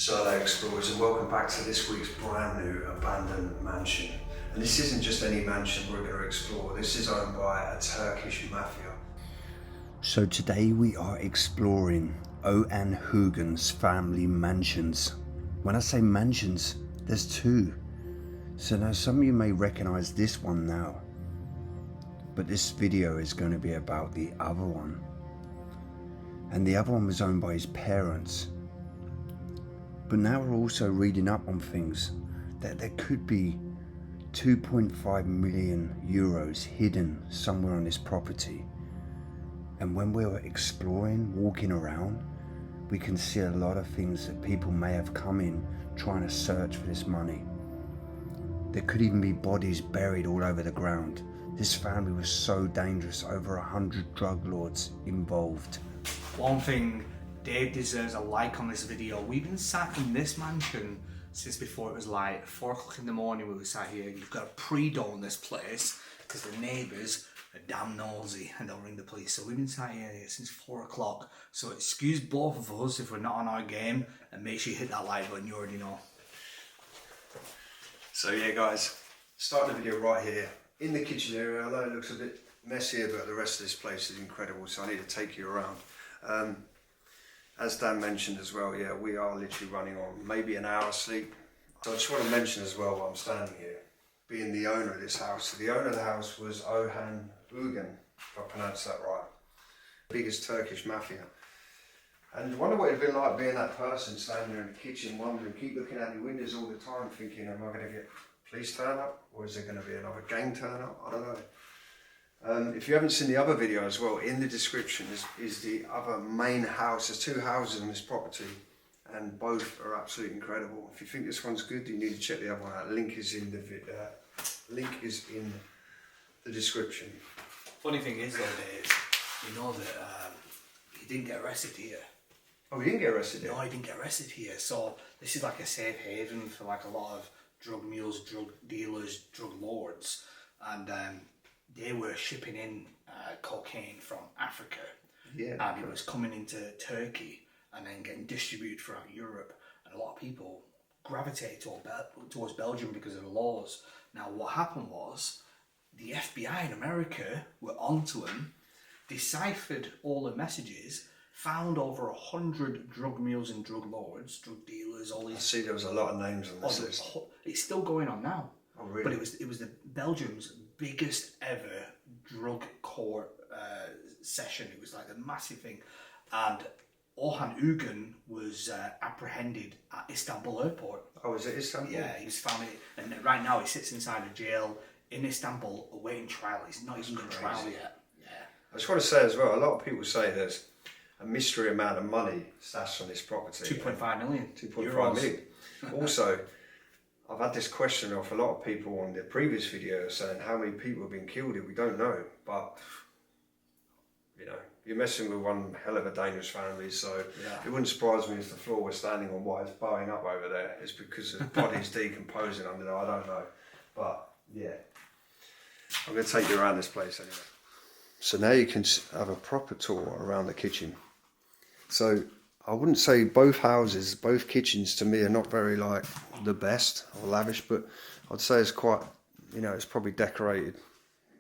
Hello explorers, and welcome back to this week's brand new abandoned mansion. And this isn't just any mansion we're going to explore, this is owned by a Turkish mafia. So today we are exploring Orhan Ünğan's family mansions. When I say mansions, there's two. So now some of you may recognize this one now, but this video is going to be about the other one. And the other one was owned by his parents. But now we're also reading up on things that there could be 2.5 million euros hidden somewhere on this property. And when we were exploring, walking around, we can see a lot of things that people may have come in trying to search for this money. There could even be bodies buried all over the ground. This family was so dangerous, over 100 drug lords involved. One thing, Dave deserves a like on this video. We've been sat in this mansion since before it was light. 4 o'clock in the morning we were sat here. You've got to pre-dawn this place because the neighbours are damn nosy and they'll ring the police. So we've been sat here since 4 o'clock. So excuse both of us if we're not on our game, and make sure you hit that like button, you already know. So yeah guys, starting the video right here in the kitchen area. I know it looks a bit messy here, but the rest of this place is incredible, so I need to take you around. As Dan mentioned as well, yeah, we are literally running on maybe an hour's sleep. So I just want to mention as well while I'm standing here, being the owner of this house. So the owner of the house was Orhan Ünğan, if I pronounced that right. Biggest Turkish mafia. And I wonder what it'd been like being that person standing there in the kitchen wondering, keep looking out your windows all the time thinking, am I going to get police turn up? Or is there going to be another gang turn up? I don't know. If you haven't seen the other video as well, in the description is the other main house. There's 2 houses on this property and both are absolutely incredible. If you think this one's good, you need to check the other one out. Link is in the description. Funny thing is though, Dave, you know that he didn't get arrested here. Oh, he didn't get arrested here? No, he didn't get arrested here. So this is like a safe haven for like a lot of drug mules, drug dealers, drug lords. And they were shipping in cocaine from Africa, and it was coming into Turkey and then getting distributed throughout Europe, and a lot of people gravitated towards Belgium because of the laws. Now what happened was the FBI in America were onto them, deciphered all the messages, found over 100 drug mules and drug lords, drug dealers, all these. I see there was a lot of names on this list. It's still going on now. Oh, really? But it was the Belgium's biggest ever drug court session. It was like a massive thing, and Orhan Ünğan was apprehended at Istanbul airport. Oh, is it Istanbul? Yeah, he was found, and right now he sits inside a jail in Istanbul awaiting trial. He's not even in trial yet. Yeah. I just want to say as well, a lot of people say there's a mystery amount of money stashed on this property. 2.5 million. 2.5 million. Also, I've had this question off a lot of people on the previous video saying how many people have been killed here. We don't know, but you know, you're messing with one hell of a dangerous family, so it wouldn't surprise me if the floor we're standing on, why it's bowing up over there, is because the body's decomposing under there. I don't know, but yeah, I'm going to take you around this place anyway. So now you can have a proper tour around the kitchen. So I wouldn't say both houses, both kitchens to me are not very like the best or lavish, but I'd say it's quite, you know, it's probably decorated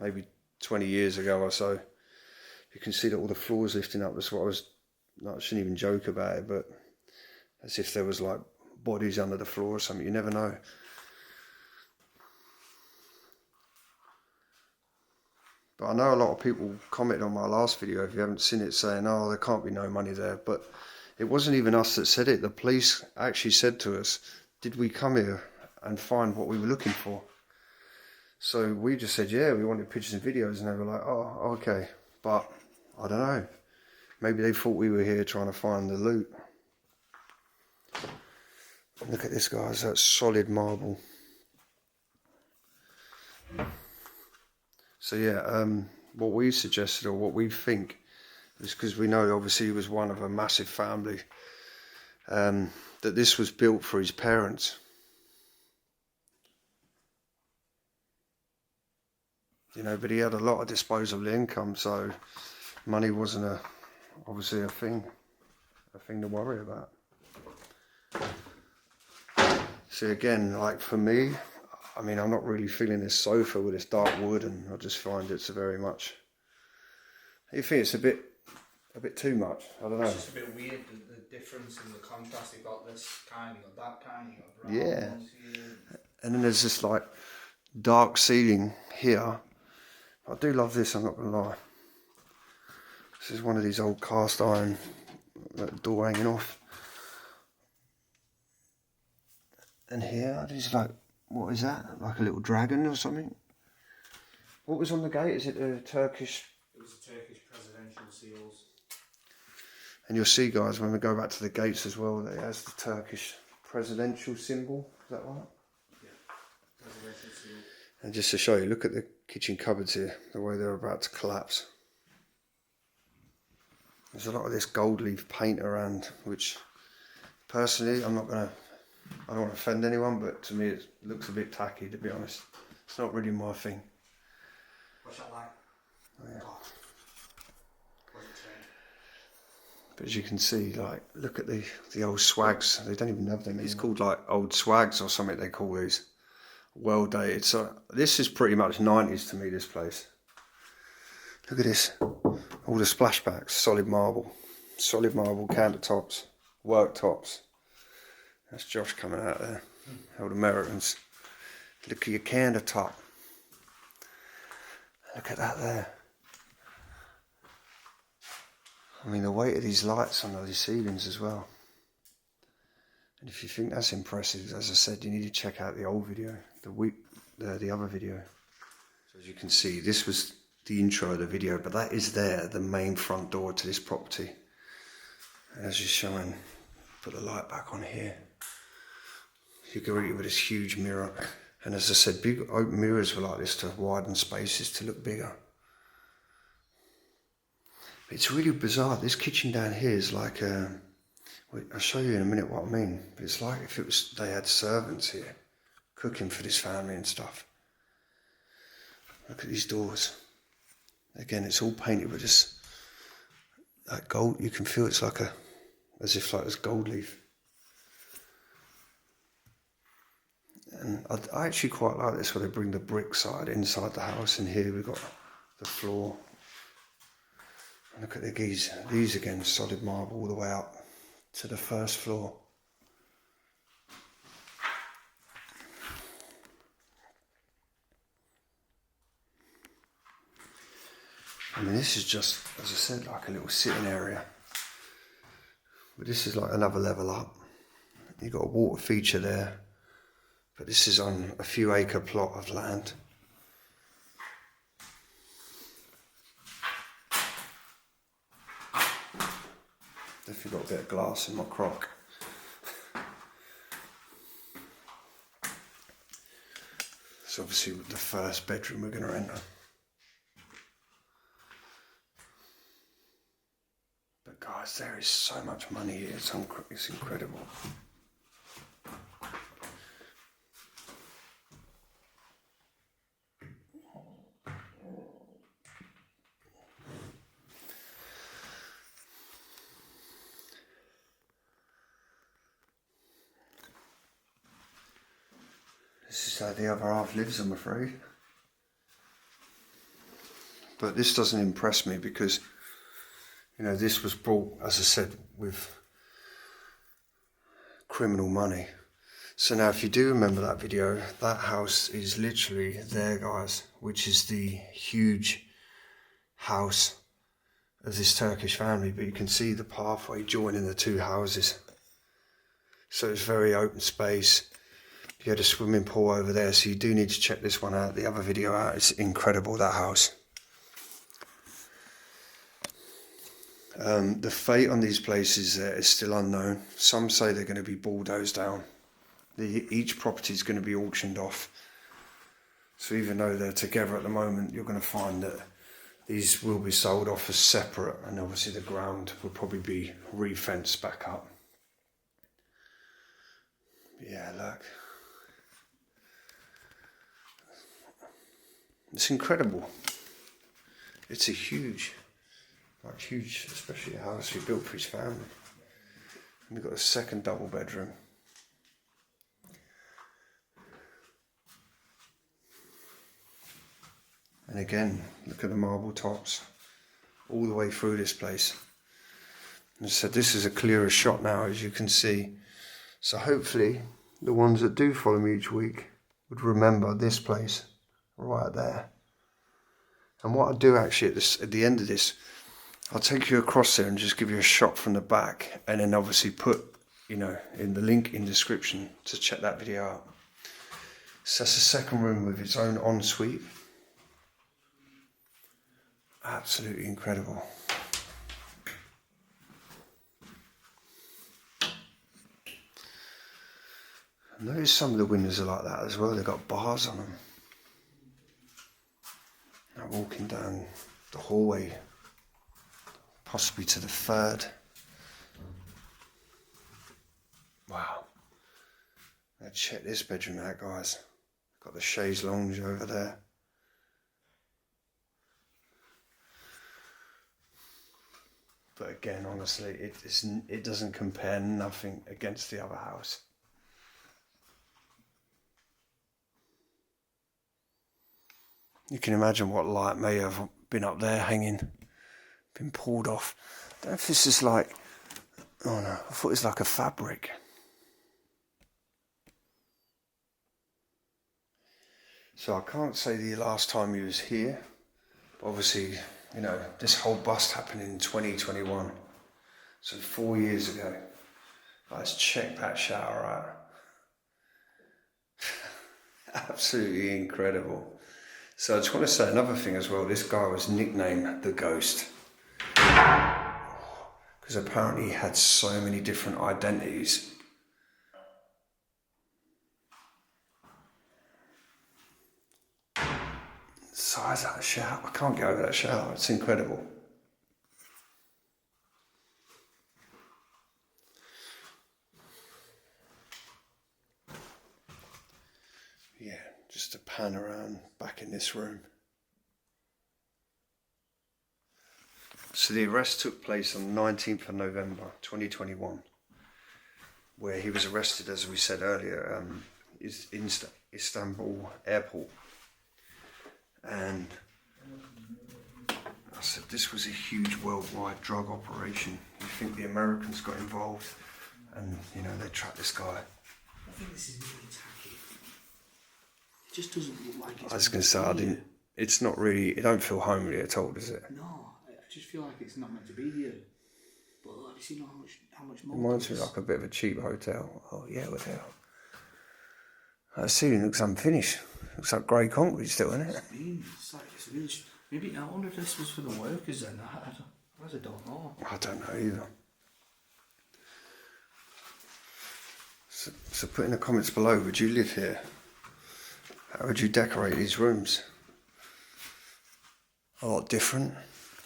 maybe 20 years ago or so. You can see that all the floors lifting up. That's what I shouldn't even joke about it, but as if there was like bodies under the floor or something, you never know. But I know a lot of people commented on my last video, if you haven't seen it, saying, oh, there can't be no money there, but it wasn't even us that said it. The police actually said to us, did we come here and find what we were looking for? So we just said, yeah, we wanted pictures and videos, and they were like, oh, okay. But I don't know. Maybe they thought we were here trying to find the loot. Look at this, guys. That's solid marble. So yeah, what we suggested, or what we think, is because we know obviously he was one of a massive family, that this was built for his parents. You know, but he had a lot of disposable income, so money wasn't obviously a thing to worry about. See, again, like for me, I mean, I'm not really feeling this sofa with this dark wood, and I just find it's very much. You think it's a bit too much? I don't know. It's just a bit weird, the difference in the contrast. You've got this kind, you've got that kind, you've got brown Yeah. ones here. And then there's this like dark ceiling here. I do love this, I'm not gonna lie. This is one of these old cast iron door hanging off. And here, there's like, what is that? Like a little dragon or something? What was on the gate? Is it a Turkish? It was the Turkish presidential seals. And you'll see, guys, when we go back to the gates as well, that it has the Turkish presidential symbol. Is that right? Yeah, presidential seal. And just to show you, look at the kitchen cupboards here, the way they're about to collapse. There's a lot of this gold leaf paint around, which personally, I don't want to offend anyone, but to me it looks a bit tacky, to be honest. It's not really my thing. What's that like? Oh, yeah. Oh. Was it trained? But as you can see, like, look at the old swags. They don't even have them. It's called like old swags or something they call these. Well dated. So this is pretty much 90s to me, this place. Look at this. All the splashbacks, solid marble countertops, worktops. That's Josh coming out there. Old Americans. Look at your countertop. Look at that there. I mean, the weight of these lights on these ceilings as well. And if you think that's impressive, as I said, you need to check out the old video, the other video. So as you can see, this was the intro of the video, but that is the main front door to this property. And as you shine, put the light back on here. You can read it with this huge mirror. And as I said, big open mirrors were like this to widen spaces to look bigger. It's really bizarre. This kitchen down here is like I'll show you in a minute what I mean. It's like if they had servants here cooking for this family and stuff. Look at these doors. Again, it's all painted with this like gold. You can feel it's like as if like there's gold leaf. And I actually quite like this where they bring the brick side inside the house, and here we've got the floor. And look at these again, solid marble all the way up to the first floor. I mean, this is just, as I said, like a little sitting area. But this is like another level up. You've got a water feature there. But this is on a few acre plot of land. Definitely got a bit of glass in my crock. It's obviously the first bedroom we're going to enter. But guys, there is so much money here, it's incredible. This is how the other half lives, I'm afraid. But this doesn't impress me because, you know, this was bought, as I said, with criminal money. So now if you do remember that video, that house is literally there, guys, which is the huge house of this Turkish family. But you can see the pathway joining the two houses. So it's very open space. You had a swimming pool over there, so you do need to check this one out, the other video out. It's incredible, that house. The fate on these places is still unknown. Some say they're going to be bulldozed down. Each property is going to be auctioned off. So even though they're together at the moment, you're going to find that these will be sold off as separate, and obviously the ground will probably be re-fenced back up. Yeah, look. It's incredible. It's a huge, especially a house he built for his family. And we've got a second double bedroom. And again, look at the marble tops all the way through this place. And so this is a clearer shot now, as you can see. So hopefully the ones that do follow me each week would remember this place right there. And what I'll do actually at the end of this, I'll take you across there and just give you a shot from the back, and then obviously put, in the link in description to check that video out. So that's the second room with its own ensuite. Absolutely incredible. Notice some of the windows are like that as well. They've got bars on them. Now walking down the hallway, possibly to the third. Wow. Now check this bedroom out, guys. Got the chaise lounge over there. But again, honestly, it doesn't compare nothing against the other house. You can imagine what light may have been up there hanging, been pulled off. I don't know if this is like, oh no, I thought it was like a fabric. So I can't say the last time he was here, but obviously, this whole bust happened in 2021, so 4 years ago. Let's check that shower out. Absolutely incredible. So I just want to say another thing as well. This guy was nicknamed the Ghost because apparently he had so many different identities. Size of that shower. I can't get over that shower. It's incredible. Yeah, just to pan around back in this room. So the arrest took place on the 19th of November 2021, where he was arrested, as we said earlier, in Istanbul airport. And I said this was a huge worldwide drug operation. You think the Americans got involved, and they tracked this guy. I think this is really tacky. It just doesn't look like it's. I was going to say, it's not really. It don't feel homely at all, does it? No, I just feel like it's not meant to be here. But have you seen how much more? Reminds me like a bit of a cheap hotel. Oh yeah, without. The ceiling looks unfinished. Looks like grey concrete still, isn't it? It's like it's really. Maybe I wonder if this was for the workers then. I don't know. I don't know either. So put in the comments below, would you live here? How would you decorate these rooms? A lot different.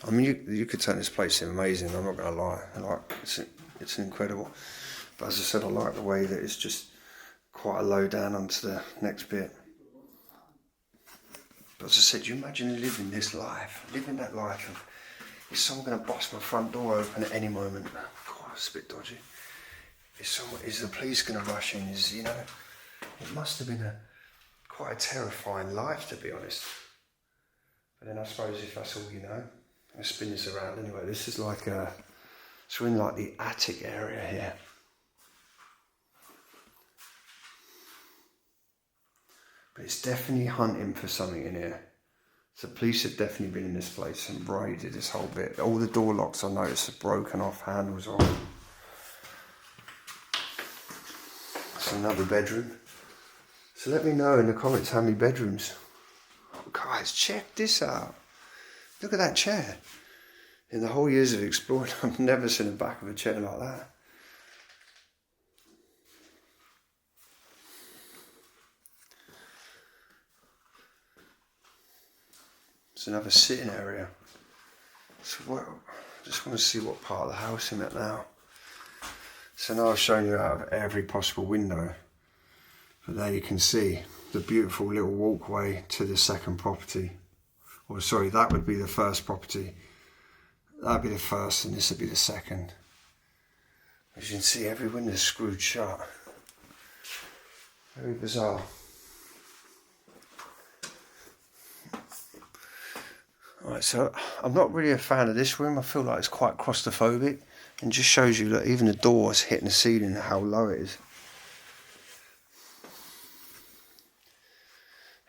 I mean, you could turn this place amazing, I'm not going to lie. It's incredible. But as I said, I like the way that it's just quite a low down onto the next bit. But as I said, you imagine living this life, living that life of, is someone going to bust my front door open at any moment? God, it's a bit dodgy. Is the police going to rush in? It must have been quite a terrifying life, to be honest. But then I suppose if that's all you know, I'll spin this around anyway. This is like so we're in like the attic area here. But it's definitely hunting for something in here. So police have definitely been in this place and raided this whole bit. All the door locks I noticed are broken off, handles off. It's another bedroom. So let me know in the comments how many bedrooms. Oh, guys, check this out. Look at that chair. In the whole years of exploring, I've never seen the back of a chair like that. It's another sitting area. So I just want to see what part of the house I'm at now. So now I've shown you out of every possible window. But there you can see the beautiful little walkway to the second property. Or sorry, that would be the first property. That would be the first and this would be the second. As you can see, every window's screwed shut. Very bizarre. Alright, so I'm not really a fan of this room. I feel like it's quite claustrophobic, and just shows you that even the door's hitting the ceiling, how low it is.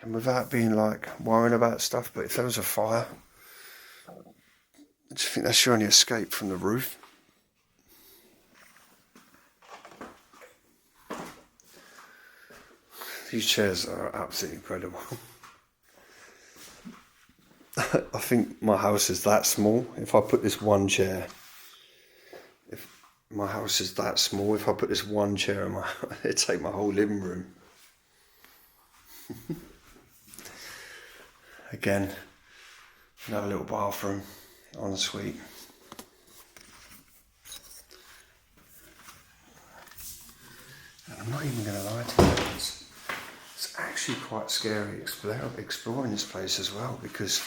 And without being like worrying about stuff, but if there was a fire, I just think that's your only escape from the roof. These chairs are absolutely incredible. I think my house is that small. If I put this one chair, if my house is that small, if I put this one chair in my, it'd take my whole living room. Again, another little bathroom, ensuite. And I'm not even going to lie to you, it's actually quite scary exploring this place as well, because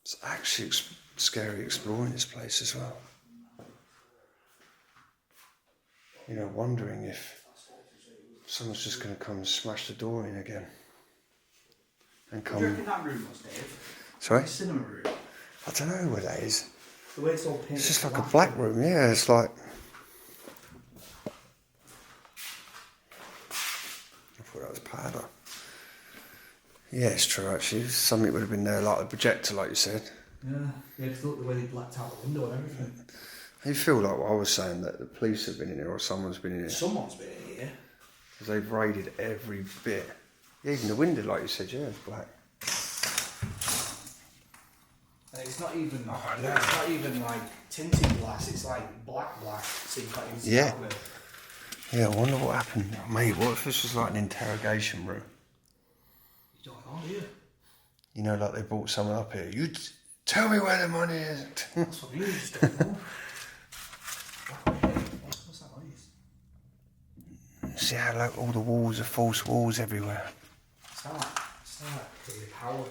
it's actually scary exploring this place as well. You know, wondering if someone's just going to come and smash the door in again. And come. What do you reckon that room was, Dave? Sorry? The cinema room. I don't know where that is. The way it's all painted. It's just like a black room, yeah, it's like... I thought that was powder. Yeah, it's true actually. Something would have been there, like a projector, like you said. Yeah, because look the way they blacked out the window and everything. You feel like what I was saying, that the police have been in here or someone's been in here. Someone's been in here. Because they've raided every bit. Yeah, even the window, like you said, yeah, it's black. And it's not even, it's not even like tinted glass, it's like black, so you can't even see out of it. Yeah, I wonder what happened. Mate, what if this was like an interrogation room? You don't know, do you? You know, like they brought someone up here. You tell me where the money is. That's what you just don't know. What's that noise? See how like all the walls are false walls everywhere. It's that power.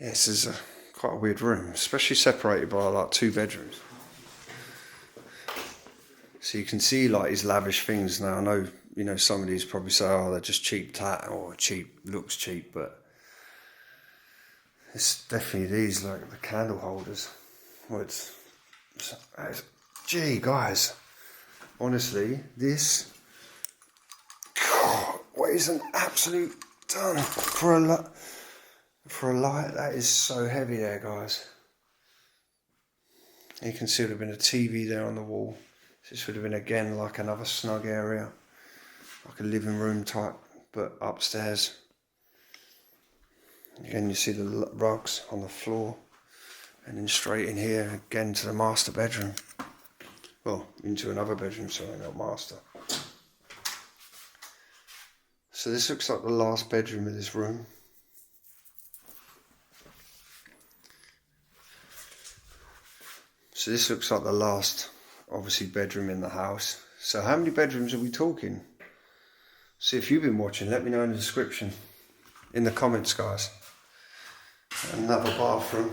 Yeah, this is quite a weird room, especially separated by like 2 bedrooms. So you can see like his lavish things now. I know, you know, some of these probably say, oh, they're just cheap tat or cheap, looks cheap, but it's definitely these, like the candle holders. Well, gee, guys, honestly, this, God, what is an absolute ton for a light. That is so heavy there, guys. You can see there would have been a TV there on the wall. This would have been again like another snug area, like a living room type, but upstairs. Again, you see the rugs on the floor, and then straight in here again to the master bedroom. Well, into another bedroom, sorry, not master. So this looks like the last bedroom of this room. So this looks like the last, obviously, bedroom in the house. So how many bedrooms are we talking? See, if you've been watching, let me know in the description, in the comments, guys. Another bathroom.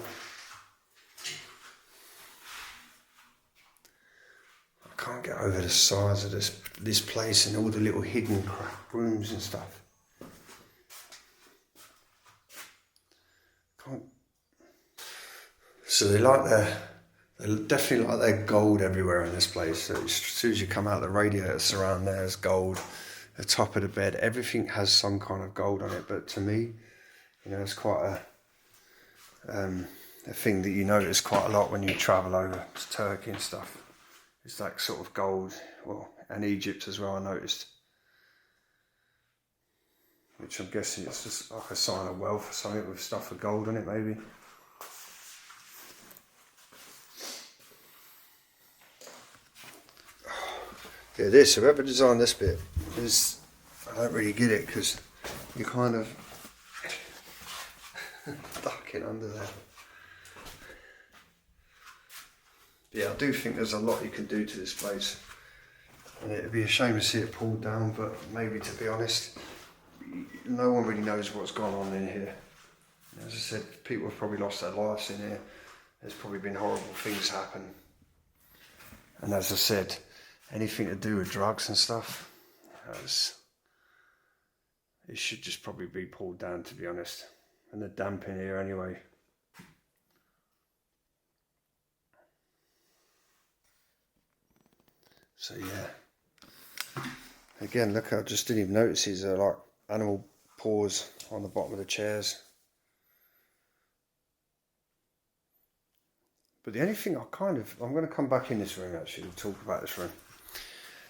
I can't get over the size of this place and all the little hidden crap rooms and stuff. So they definitely like their gold everywhere in this place. So as soon as you come out, the radiators around there is gold. The top of the bed, everything has some kind of gold on it. But to me, you know, it's quite a thing that you notice quite a lot when you travel over to Turkey and stuff. It's like sort of gold, well, and Egypt as well, I noticed. Which I'm guessing it's just like a sign of wealth or something with stuff with gold on it, maybe. Yeah, this, whoever designed this bit, is, I don't really get it, because you kind of ducking under there. Yeah, I do think there's a lot you can do to this place, and it'd be a shame to see it pulled down, but maybe, to be honest, no one really knows what's gone on in here. As I said, people have probably lost their lives in here. There's probably been horrible things happen, and as I said, anything to do with drugs and stuff, It should just probably be pulled down, to be honest. And the damp in here anyway. So yeah. Again, look, I just didn't even notice these are like animal paws on the bottom of the chairs. But the only thing I'm going to come back in this room actually and talk about this room.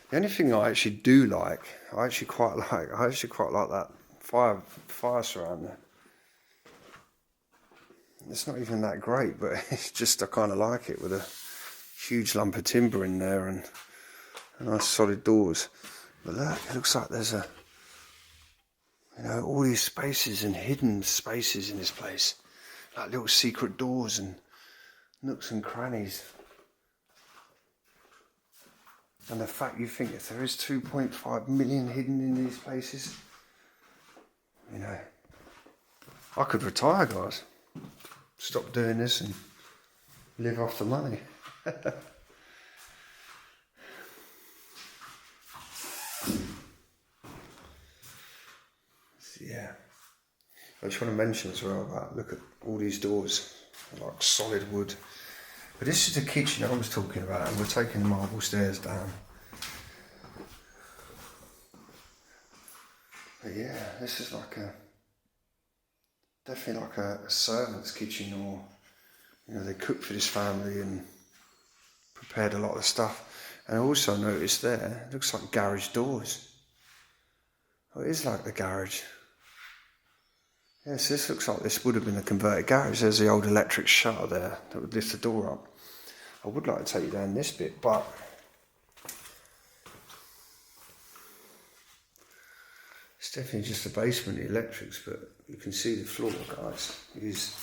The only thing I actually do like, I actually quite like that fire surround. It's not even that great, but it's just, I kind of like it with a huge lump of timber in there and nice solid doors. But look, it looks like there's all these spaces and hidden spaces in this place. Like little secret doors and nooks and crannies. And the fact you think if there is 2.5 million hidden in these places, I could retire, guys. Stop doing this and live off the money. Yeah. I just want to mention as well about, look at all these doors, like solid wood. But this is the kitchen I was talking about, and we're taking the marble stairs down. But yeah, this is definitely like a servant's kitchen, or they cooked for this family and prepared a lot of stuff. And I also noticed there, it looks like garage doors. Oh, it is like the garage. Yes, this looks like this would have been a converted garage. There's the old electric shutter there that would lift the door up. I would like to take you down this bit, but it's definitely just the basement, the electrics, but you can see the floor, guys, is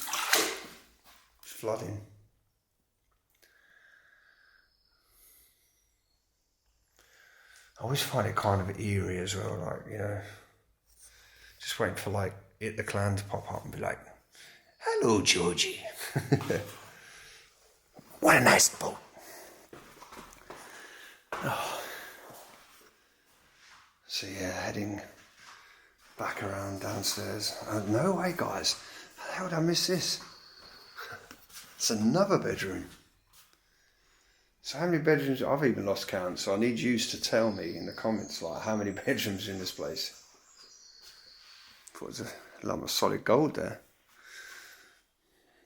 flooding. I always find it kind of eerie as well, like, just waiting for It the Clan to pop up and be like, "Hello, Georgie." What a nice boat. Oh. So yeah, heading back around downstairs. No way, guys. How the hell did I miss this? It's another bedroom. So how many bedrooms? I've even lost count, so I need you to tell me in the comments how many bedrooms in this place. I thought it was a lump of solid gold there.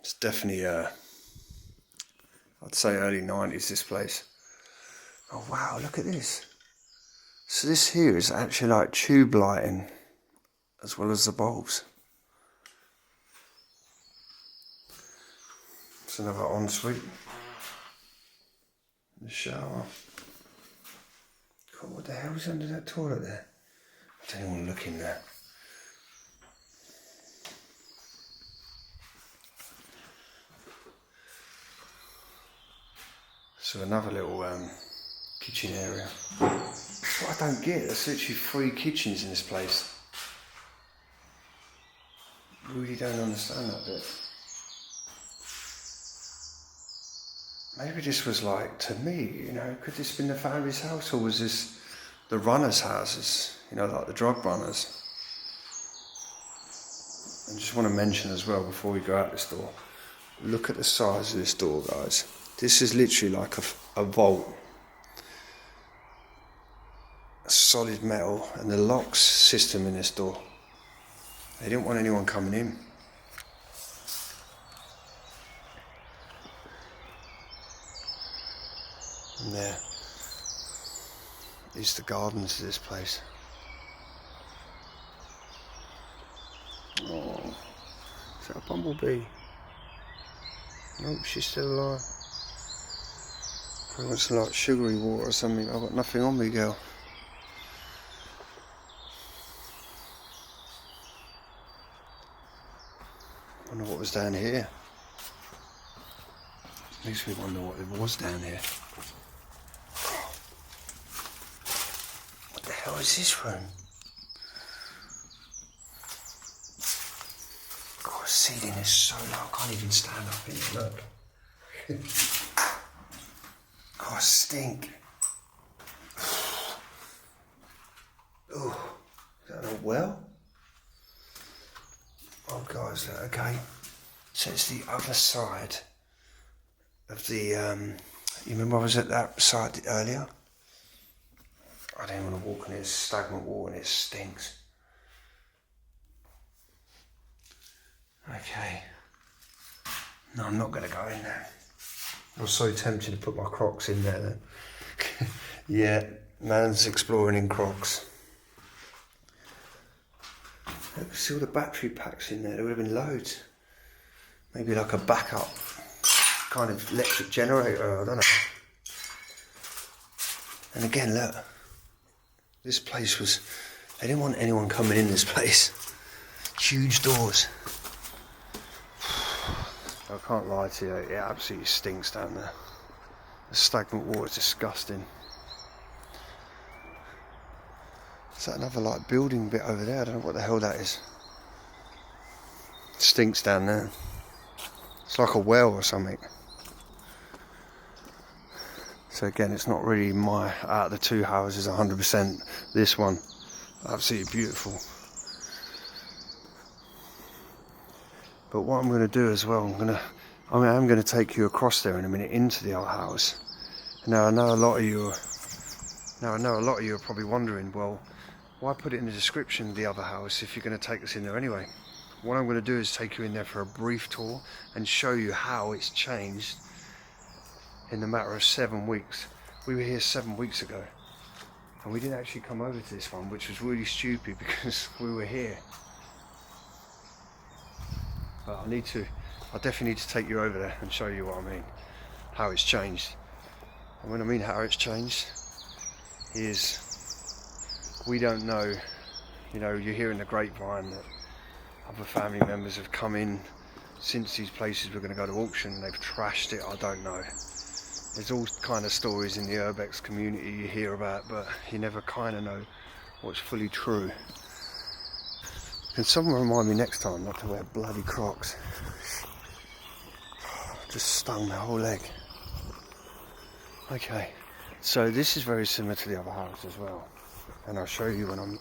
It's definitely I'd say early 90s, this place. Oh wow, look at this. So this here is actually like tube lighting as well as the bulbs. It's another ensuite. The shower. God, what the hell's under that toilet there? I don't even want to look in there. So another little kitchen area. That's what I don't get. There's literally 3 kitchens in this place. Really don't understand that bit. Maybe this was to me, could this have been the family's house, or was this the runners' houses, like the drug runners? And just want to mention as well, before we go out this door, look at the size of this door, guys. This is literally like a vault. A solid metal, and the locks system in this door. They didn't want anyone coming in. And there is the gardens of this place. Oh, is that a bumblebee? Nope, she's still alive. Probably wants some sugary water or something. I've got nothing on me, girl. Wonder what was down here. Makes me wonder what it was down here. What the hell is this room? God, the ceiling is so low, I can't even stand up in it, look. God, stink. Oh, is that a well? guys, okay. So it's the other side of the, you remember I was at that side earlier? I don't want to walk in it, it's stagnant water and it stinks. Okay. No, I'm not going to go in there. I was so tempted to put my Crocs in there then. Yeah, man's exploring in Crocs. See all the battery packs in there, there would have been loads. Maybe like a backup kind of electric generator, I don't know. And again, look, this place was, they didn't want anyone coming in this place. Huge doors. I can't lie to you, it absolutely stinks down there. The stagnant water is disgusting. Is that another like building bit over there? I don't know what the hell that is. It stinks down there. It's like a well or something. So again, it's not really my, out of the two houses, 100% this one. Absolutely beautiful. But what I'm going to do as well, I'm going to take you across there in a minute into the old house. Now I know a lot of you are probably wondering, well, why put it in the description of the other house if you're going to take us in there anyway? What I'm going to do is take you in there for a brief tour and show you how it's changed in the matter of 7 weeks. We were here 7 weeks ago and we didn't actually come over to this one, which was really stupid because we were here. But I definitely need to take you over there and show you what I mean, how it's changed. And when I mean how it's changed is, we don't know, you know, you're hearing the grapevine that other family members have come in since these places were going to go to auction, they've trashed it, I don't know. There's all kind of stories in the urbex community you hear about, but you never kind of know what's fully true. Can someone remind me next time not to wear bloody Crocs? Just stung my whole leg. Okay, so this is very similar to the other house as well. And I'll show you when I'm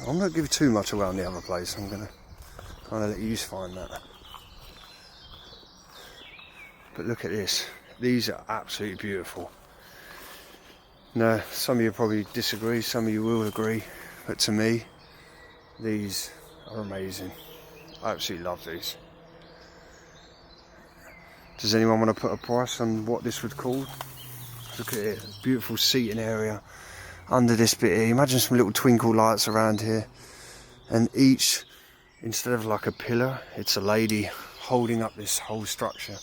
not going to give too much away on the other place. I'm going to kind of let you find that. But look at this. These are absolutely beautiful. Now, some of you probably disagree, some of you will agree. But to me, these are amazing. I absolutely love these. Does anyone want to put a price on what this would call? Look at it. Beautiful seating area. Under this bit here, imagine some little twinkle lights around here, and each, instead of like a pillar, it's a lady holding up this whole structure.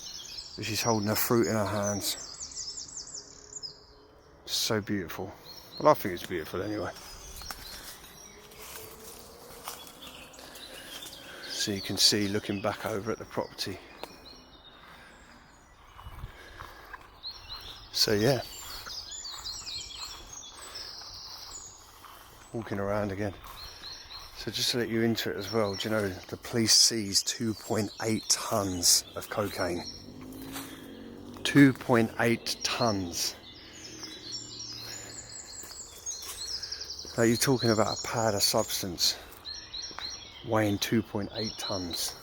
She's holding a fruit in her hands. So beautiful. Well, I think it's beautiful anyway. So you can see, looking back over at the property. So yeah. Walking around again. So just to let you into it as well, do you know the police seized 2.8 tons of cocaine? 2.8 tons. Now you're talking about a powder substance weighing 2.8 tons.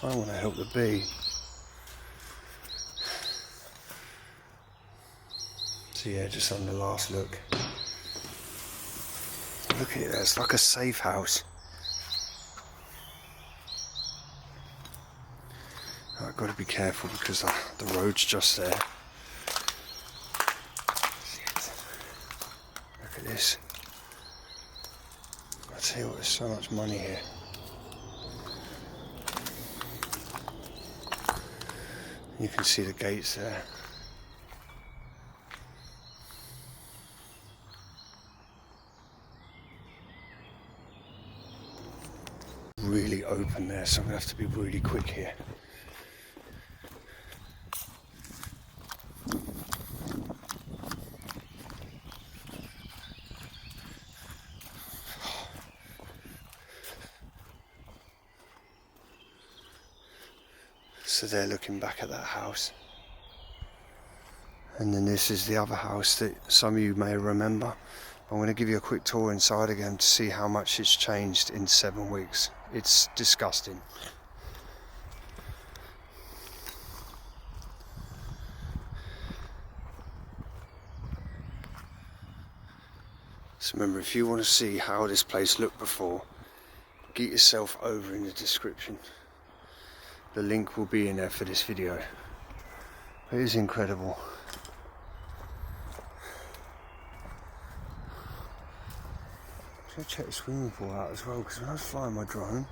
I want to help the bee. So yeah, just on the last look. Look at it, it's like a safe house. I've got to be careful because the road's just there. Look at this. I tell you what, there's so much money here. You can see the gates there. Really open there, so I'm going to have to be really quick here. So they're looking back at that house. And then this is the other house that some of you may remember. I'm going to give you a quick tour inside again to see how much it's changed in 7 weeks. It's disgusting. So remember, if you want to see how this place looked before, get yourself over in the description. The link will be in there for this video. It is incredible. I'm going to check the swimming pool out as well, because when I was flying my drone,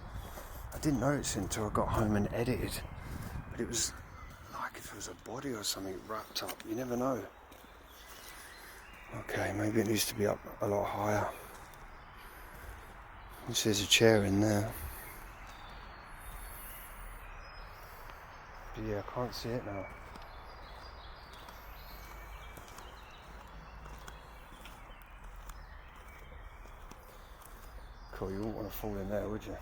I didn't notice it until I got home and edited. But it was like if it was a body or something wrapped up. You never know. Okay, maybe it needs to be up a lot higher. There's a chair in there. But yeah, I can't see it now. Cool, you wouldn't want to fall in there, would you?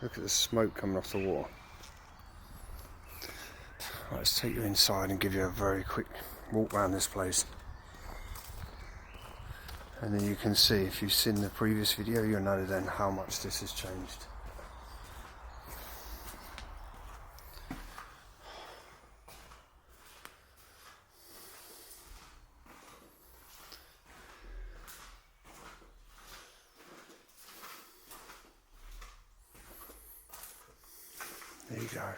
Look at the smoke coming off the water. Right, let's take you inside and give you a very quick walk around this place. And then you can see, if you've seen the previous video, you'll know then how much this has changed. There you go.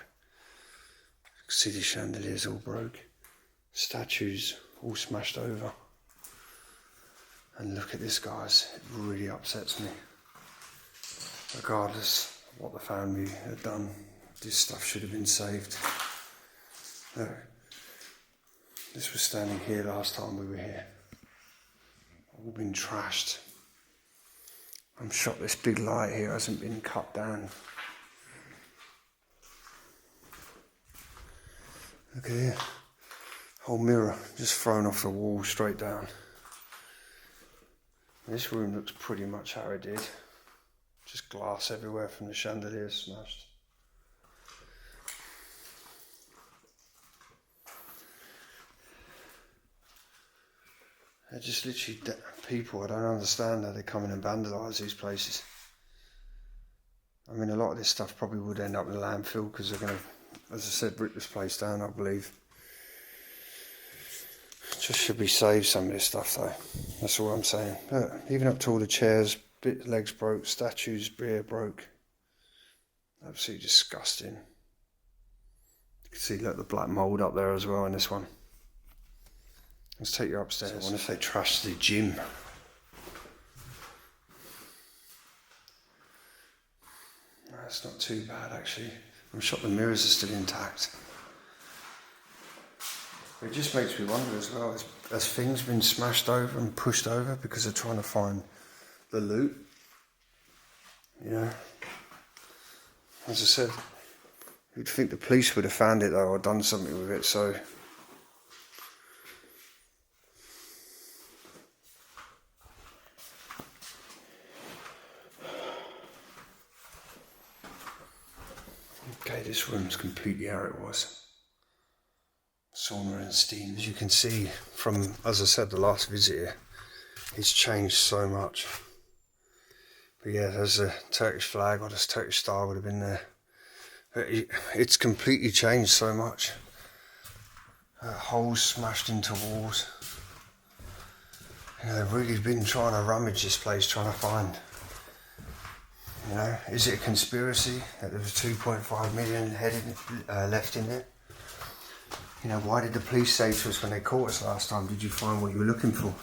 See the chandeliers all broke, statues all smashed over. And look at this, guys, it really upsets me. Regardless of what the family had done, this stuff should have been saved. Look, this was standing here last time we were here. All been trashed. I'm shocked this big light here hasn't been cut down. Look at here, whole mirror just thrown off the wall straight down. This room looks pretty much how it did. Just glass everywhere from the chandelier smashed. They're just literally people. I don't understand how they come in and vandalise these places. I mean, a lot of this stuff probably would end up in the landfill because they're going to, as I said, rip this place down, I believe. Just should be saved, some of this stuff though. That's all I'm saying. Look, even up to all the chairs, legs broke, statues, rear broke. Absolutely disgusting. You can see, look, the black mould up there as well in this one. Let's take you upstairs. So I wonder if they trashed the gym. That's not too bad actually. I'm shocked the mirrors are still intact. It just makes me wonder as well, has things been smashed over and pushed over because they're trying to find the loot? You know, as I said, you'd think the police would have found it though, or done something with it, so. Okay, this room's completely how it was. Sauna and steam. As you can see from, as I said, the last visit here, it's changed so much. But yeah, there's a Turkish flag, or this Turkish star would have been there. But it's completely changed so much. Holes smashed into walls. You know, they've really been trying to rummage this place, trying to find. You know, is it a conspiracy that there was 2.5 million left in there? You know, why did the police say to us when they caught us last time, did you find what you were looking for?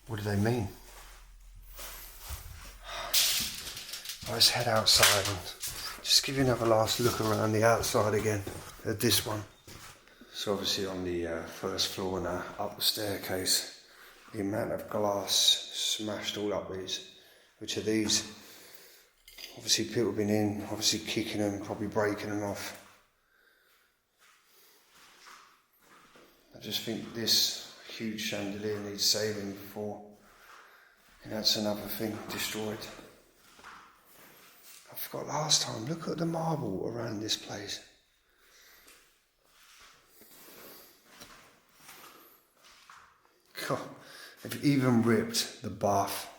What do they mean? Let's head outside and just give you another last look around the outside again at this one. So obviously on the first floor now, up the staircase, the amount of glass smashed all up these, which are these. Obviously people have been in, obviously kicking them, probably breaking them off. I just think this huge chandelier needs saving before, and that's another thing destroyed. I forgot last time, look at the marble around this place. They've even ripped the bath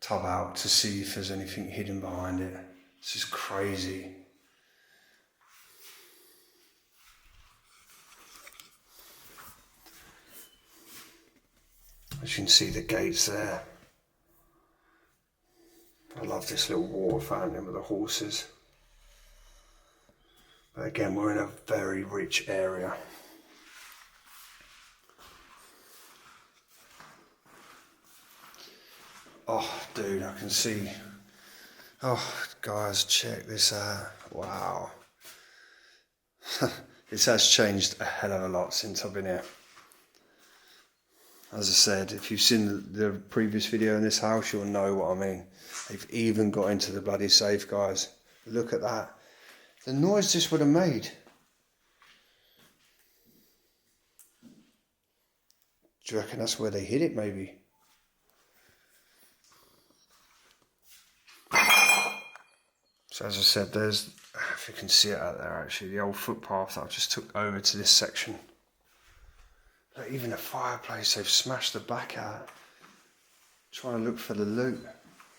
tub out to see if there's anything hidden behind it. This is crazy. As you can see, the gates there. I love this little water fountain with the horses. But again, we're in a very rich area. Oh, dude, I can see. Oh, guys, check this out. Wow. This has changed a hell of a lot since I've been here. As I said, if you've seen the previous video in this house, you'll know what I mean. They've even got into the bloody safe, guys. Look at that. The noise this would have made. Do you reckon that's where they hid it, maybe? So as I said, there's, if you can see it out there actually, the old footpath that I just took over to this section. Look, even the fireplace, they've smashed the back out. Trying to look for the loot.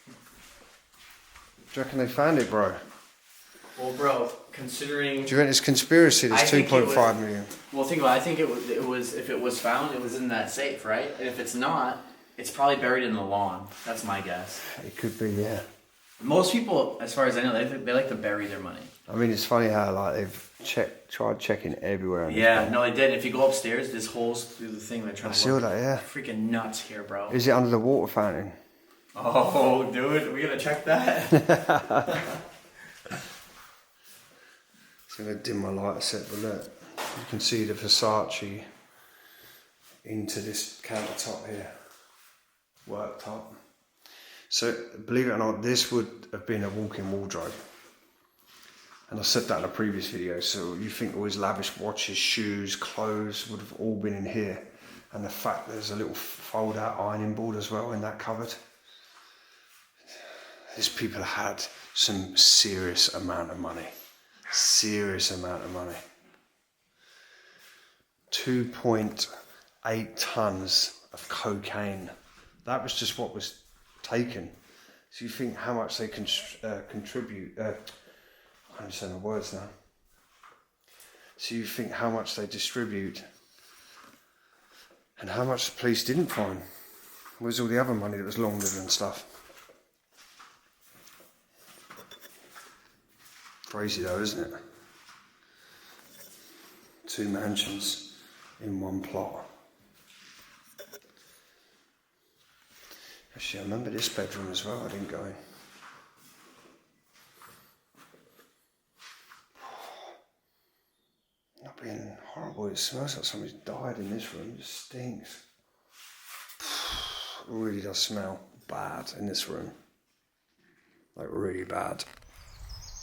Do you reckon they found it, bro? Well, bro, considering... Do you reckon it's conspiracy, there's 2.5 million? Well, think about it. I think it was, if it was found, it was in that safe, right? And if it's not, it's probably buried in the lawn. That's my guess. It could be, yeah. Most people, as far as I know, they like to bury their money. I mean, it's funny how like they've tried checking everywhere. Yeah, no, they did. If you go upstairs, there's holes through the thing. They're trying to see all that, yeah. Freaking nuts here, bro. Is it under the water fountain? Oh, dude, we gotta check that. I'm going to dim my light set, but look, you can see the Versace into this countertop here, worktop. So believe it or not, this would have been a walk-in wardrobe. And I said that in a previous video, so you think all his lavish watches, shoes, clothes would have all been in here. And the fact there's a little fold-out ironing board as well in that cupboard. These people had some serious amount of money. Serious amount of money. 2.8 tons of cocaine. That was just what was taken. So you think how much they contribute. I can't say the words now. So you think how much they distribute, and how much the police didn't find. Where's all the other money that was laundered and stuff? Crazy though, isn't it? 2 mansions in one plot. Actually, I remember this bedroom as well, I didn't go in. Not being horrible, it smells like somebody's died in this room, it just stinks. It really does smell bad in this room. Like really bad.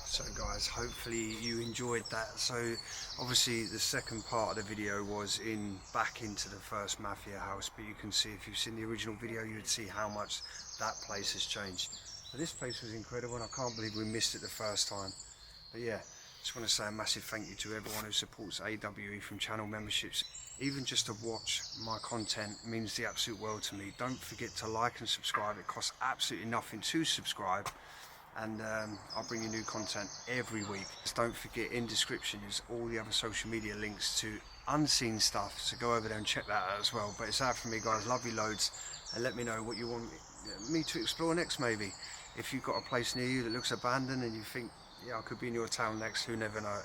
So guys, hopefully you enjoyed that. So obviously the second part of the video was back into the first mafia house, but you can see if you've seen the original video, you'd see how much that place has changed. But this place was incredible and I can't believe we missed it the first time. But yeah, just want to say a massive thank you to everyone who supports AWE from channel memberships. Even just to watch my content means the absolute world to me. Don't forget to like and subscribe. It costs absolutely nothing to subscribe. And I'll bring you new content every week. Just don't forget, in description is all the other social media links to unseen stuff, so go over there and check that out as well. But it's out from me, guys. Love you loads, and let me know what you want me to explore next. Maybe if you've got a place near you that looks abandoned and you think, yeah, I could be in your town next, who never know.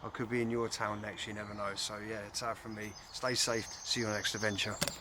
I could be in your town next, you never know. So yeah, it's out from me. Stay safe, see you on the next adventure.